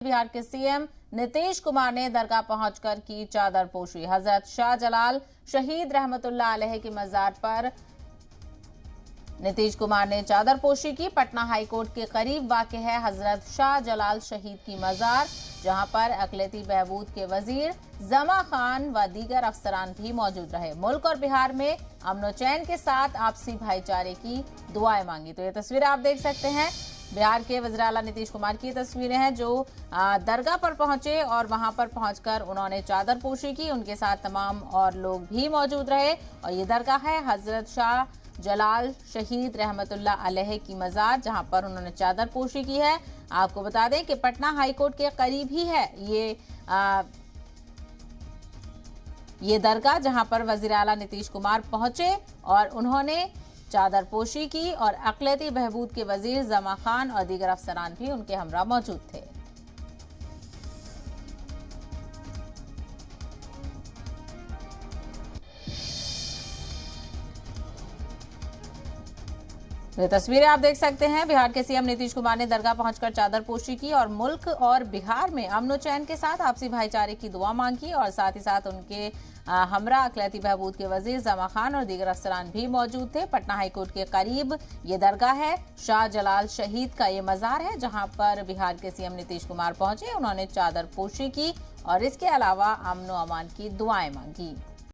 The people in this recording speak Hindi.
बिहार के सीएम नीतीश कुमार ने दरगाह पहुंचकर की चादर पोशी। हजरत शाहजलाल शहीद रहमतुल्लाह अलैह की मजार पर नीतीश कुमार ने चादर पोशी की। पटना हाईकोर्ट के करीब वाक़ है हजरत शाहजलाल शहीद की मजार, जहां पर अक़लियती बहबूद के वजीर जमा खान व दीगर अफसरान भी मौजूद रहे। मुल्क और बिहार में अमन चैन के साथ आपसी भाईचारे की दुआएं मांगी। तो ये तस्वीरें आप देख सकते हैं, बिहार के वज़ीर आला नीतीश कुमार की तस्वीरें हैं जो दरगाह पर पहुंचे और वहां पर पहुंचकर उन्होंने चादर पोशी की। उनके साथ तमाम और लोग भी मौजूद रहे और ये दरगाह है हजरत शाह जलाल शहीद रहमतुल्लाह अलैह की मजार, जहां पर उन्होंने चादर पोशी की है। आपको बता दें कि पटना हाईकोर्ट के करीब ही है ये दरगाह, जहां पर वज़ीर आला नीतीश कुमार पहुंचे और उन्होंने चादर पोशी की और अक़लियती बहबूद के वजीर जमा खान और दीगर अफसरान भी उनके हमरा मौजूद थे। ये तस्वीरें आप देख सकते हैं, बिहार के सीएम नीतीश कुमार ने दरगाह पहुंचकर चादर पोशी की और मुल्क और बिहार में अमन चैन के साथ आपसी भाईचारे की दुआ मांगी और साथ ही साथ उनके हमरा अक़लियती बहबूद के वजीर जमा खान और दीगर अफसरान भी मौजूद थे। पटना हाईकोर्ट के करीब ये दरगाह है, शाहजलाल शहीद का ये मजार है, जहां पर बिहार के सीएम नीतीश कुमार पहुंचे। उन्होंने चादर पोशी की और इसके अलावा अमन व अमान की दुआएं मांगी।